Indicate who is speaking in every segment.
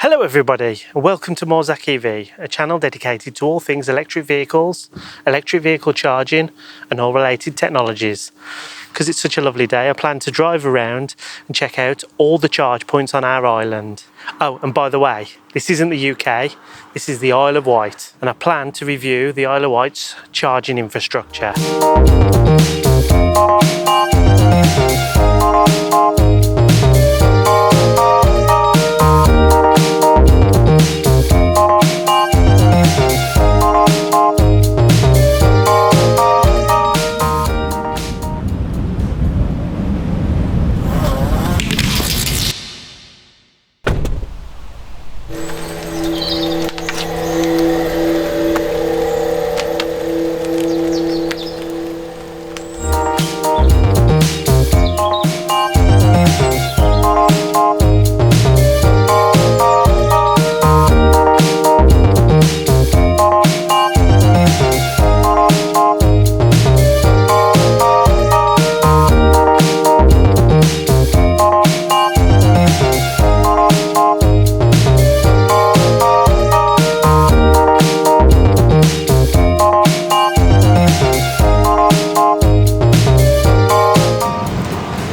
Speaker 1: Hello everybody, and welcome to Morzak EV, a channel dedicated to all things electric vehicles, electric vehicle charging and all related technologies. Because it's such a lovely day, I plan to drive around and check out all the charge points on our island. Oh, and by the way, this isn't the UK, this is the Isle of Wight, and I plan to review the Isle of Wight's charging infrastructure.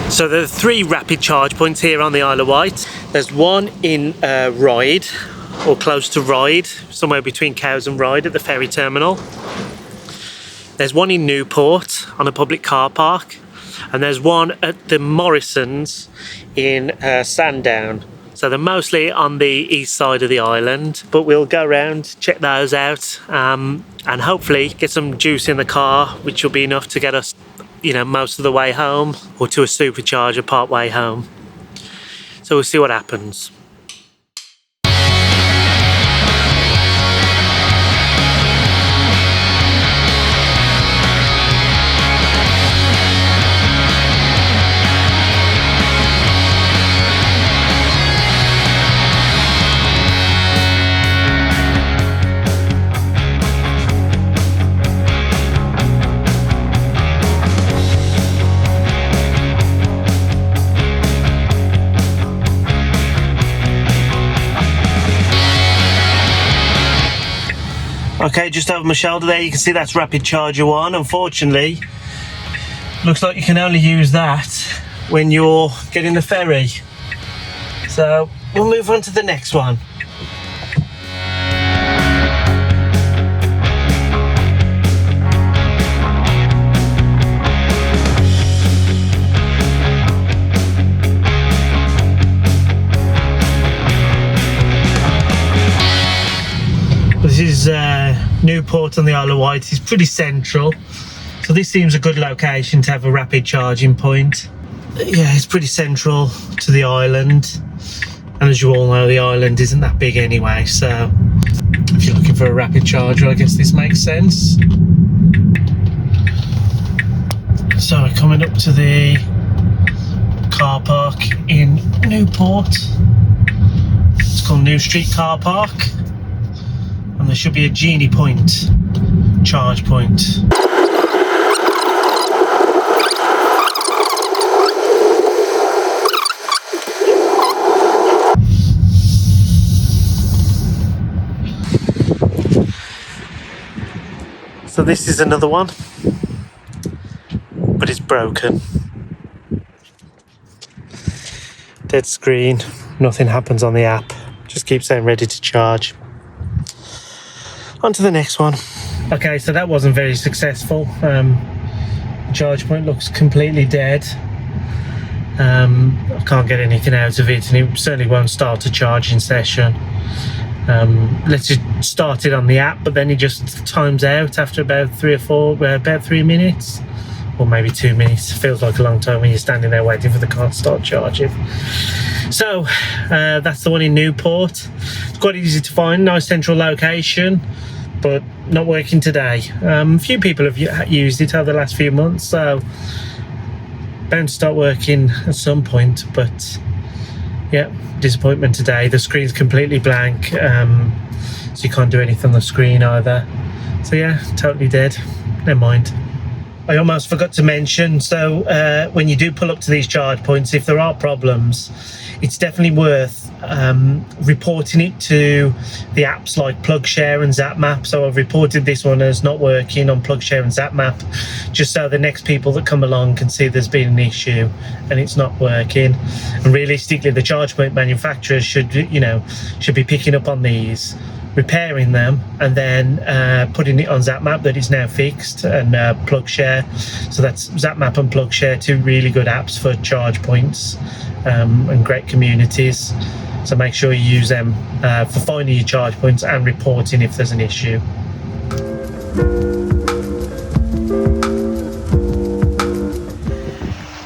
Speaker 1: So there are three rapid charge points here on the Isle of Wight. There's one in Ryde, or close to Ryde, somewhere between Cowes and Ryde at the ferry terminal. There's one in Newport on a public car park, and there's one at the Morrisons in Sandown. So they're mostly on the east side of the island, but we'll go around, check those out, and hopefully get some juice in the car, which will be enough to get us most of the way home, or to a supercharger part way home. So we'll see what happens. Okay, just over my shoulder there, you can see that's rapid charger 1. Unfortunately, looks like you can only use that when you're getting the ferry. So we'll move on to the next one. This is Newport on the Isle of Wight. It's pretty central, so this seems a good location to have a rapid charging point. Yeah, it's pretty central to the island, and as you all know, the island isn't that big anyway, so if you're looking for a rapid charger, I guess this makes sense. So we're coming up to the car park in Newport. It's called New Street Car Park. And there should be a Genie Point charge point. So this is another one, but it's broken. Dead screen, nothing happens on the app, just keeps saying ready to charge. On to the next one. Okay, so that wasn't very successful. The charge point looks completely dead. I can't get anything out of it, and it certainly won't start a charging session. Let's just start it on the app, but then it just times out after about 3 minutes, or maybe 2 minutes. Feels like a long time when you're standing there waiting for the car to start charging. So that's the one in Newport. It's quite easy to find, nice central location, but not working today. A few people have used it over the last few months, so bound to start working at some point, but yeah, disappointment today. The screen's completely blank, so you can't do anything on the screen either. So yeah, totally dead. Never mind. I almost forgot to mention, so when you do pull up to these charge points, if there are problems, it's definitely worth reporting it to the apps like PlugShare and ZapMap. So I've reported this one as not working on PlugShare and ZapMap, just so the next people that come along can see there's been an issue and it's not working. And realistically, the charge point manufacturers should be picking up on these, repairing them, and then putting it on ZapMap that it's now fixed, and PlugShare. So that's ZapMap and PlugShare, two really good apps for charge points and great communities. So make sure you use them for finding your charge points and reporting if there's an issue.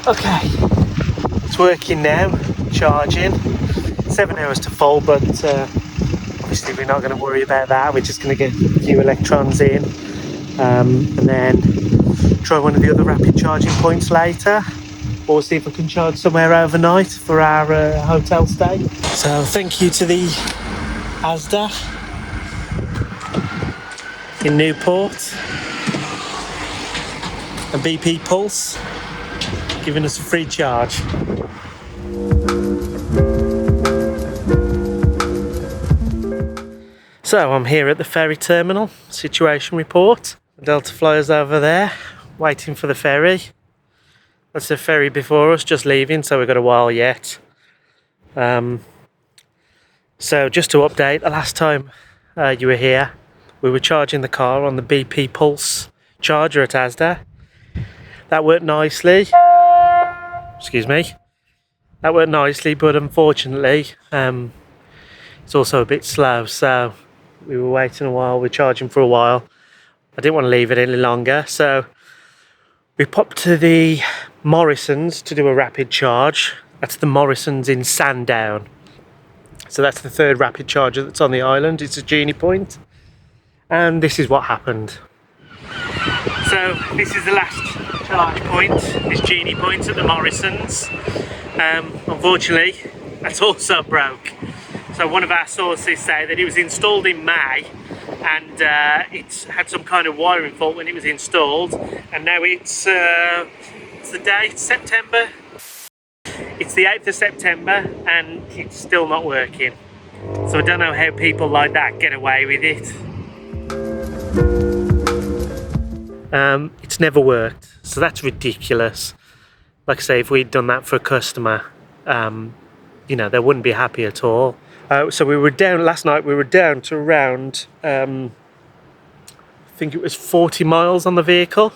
Speaker 1: Okay, it's working now, charging. 7 hours to full, but obviously we're not going to worry about that. We're just going to get a few electrons in and then try one of the other rapid charging points later, or see if I can charge somewhere overnight for our hotel stay. So thank you to the Asda in Newport and BP Pulse giving us a free charge. So I'm here at the ferry terminal, situation report. The Delta flyer's over there, waiting for the ferry. That's the ferry before us, just leaving, so we've got a while yet. So just to update, the last time you were here, we were charging the car on the BP Pulse charger at Asda. That worked nicely. Excuse me. That worked nicely, but unfortunately, it's also a bit slow, so we were waiting a while, we're charging for a while. I didn't want to leave it any longer, so we popped to the Morrisons to do a rapid charge. That's the Morrisons in Sandown. So that's the third rapid charger that's on the island. It's a Genie point. And this is what happened. So this is the last charge point, this Genie point at the Morrisons. Unfortunately, that's also broke. So one of our sources say that it was installed in May and it's had some kind of wiring fault when it was installed, and now it's the date, September. It's the 8th of September and it's still not working. So I don't know how people like that get away with it. It's never worked, so that's ridiculous. Like I say, if we'd done that for a customer, they wouldn't be happy at all. So we were down last night. We were down to around, I think it was 40 miles on the vehicle.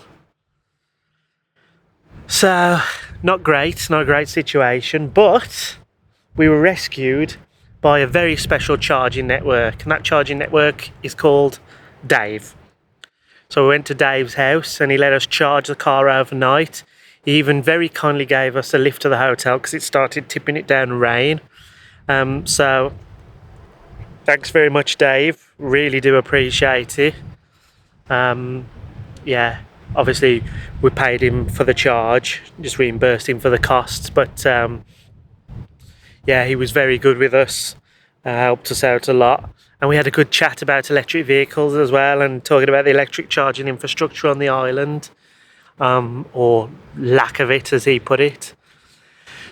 Speaker 1: So not great situation. But we were rescued by a very special charging network, and that charging network is called Dave. So we went to Dave's house, and he let us charge the car overnight. He even very kindly gave us a lift to the hotel because it started tipping it down rain. So thanks very much, Dave, really do appreciate it. Obviously we paid him for the charge, just reimbursed him for the costs, but he was very good with us, helped us out a lot, and we had a good chat about electric vehicles as well, and talking about the electric charging infrastructure on the island, or lack of it as he put it.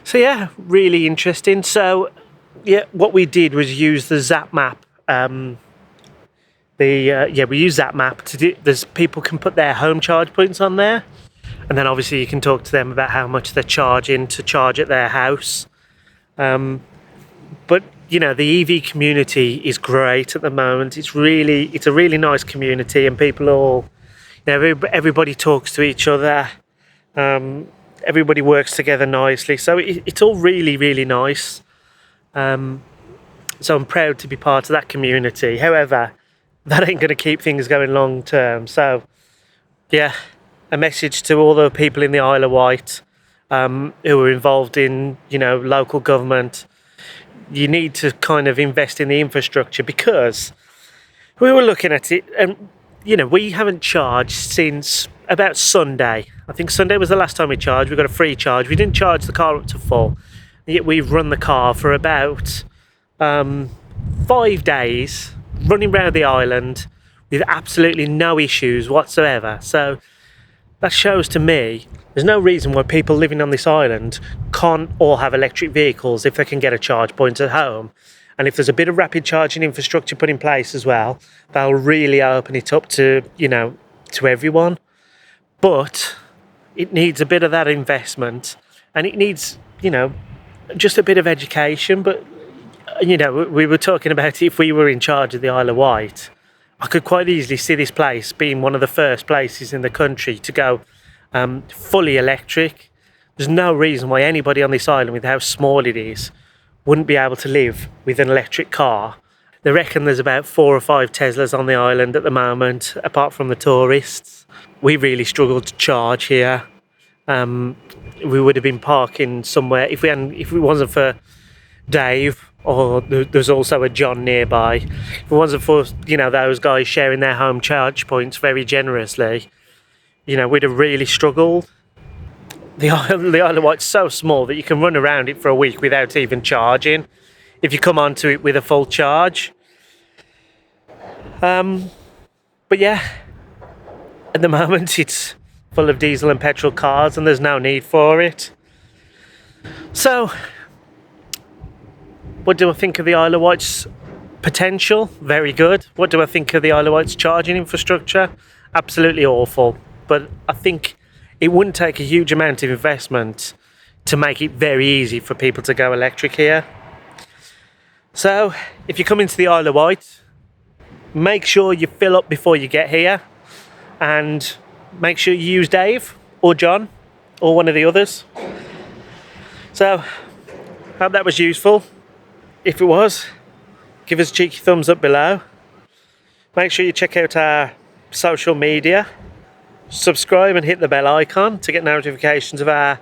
Speaker 1: So yeah, really interesting. So yeah, what we did was use the ZapMap. We use ZapMap to do. There's people can put their home charge points on there, and then obviously you can talk to them about how much they're charging to charge at their house. But the EV community is great at the moment. It's a really nice community, and people all, everybody talks to each other. Everybody works together nicely, so it's all really, really nice. So I'm proud to be part of that community. However, that ain't going to keep things going long term. So yeah, a message to all the people in the Isle of Wight who are involved in local government. You need to kind of invest in the infrastructure, because we were looking at it and we haven't charged since about Sunday. I think Sunday was the last time we charged. We got a free charge. We didn't charge the car up to full. Yet we've run the car for about 5 days, running around the island with absolutely no issues whatsoever. So That shows to me there's no reason why people living on this island can't all have electric vehicles if they can get a charge point at home. And if there's a bit of rapid charging infrastructure put in place as well, they'll really open it up to, to everyone. But it needs a bit of that investment, and it needs, just a bit of education. But, we were talking about if we were in charge of the Isle of Wight, I could quite easily see this place being one of the first places in the country to go fully electric. There's no reason why anybody on this island, with how small it is, wouldn't be able to live with an electric car. They reckon there's about 4 or 5 Teslas on the island at the moment, apart from the tourists. We really struggled to charge here. We would have been parking somewhere if it wasn't for Dave, or there's also a John nearby. If it wasn't for those guys sharing their home charge points very generously, we'd have really struggled. The Isle of Wight's so small that you can run around it for a week without even charging if you come onto it with a full charge. But yeah, at the moment it's full of diesel and petrol cars and there's no need for it. So, what do I think of the Isle of Wight's potential? Very good. What do I think of the Isle of Wight's charging infrastructure? Absolutely awful. But I think it wouldn't take a huge amount of investment to make it very easy for people to go electric here. So, if you come into the Isle of Wight, make sure you fill up before you get here, and make sure you use Dave or John or one of the others. So, hope that was useful. If it was, give us a cheeky thumbs up below. Make sure you check out our social media. Subscribe and hit the bell icon to get notifications of our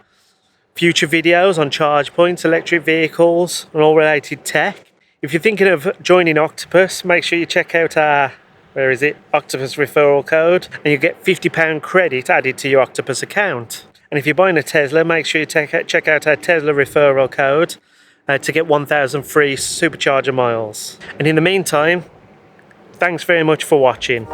Speaker 1: future videos on charge points, electric vehicles and all related tech. If you're thinking of joining Octopus, make sure you check out our, Octopus referral code, and you get £50 credit added to your Octopus account. And if you're buying a Tesla, make sure you check out our Tesla referral code to get 1,000 free supercharger miles. And in the meantime, thanks very much for watching.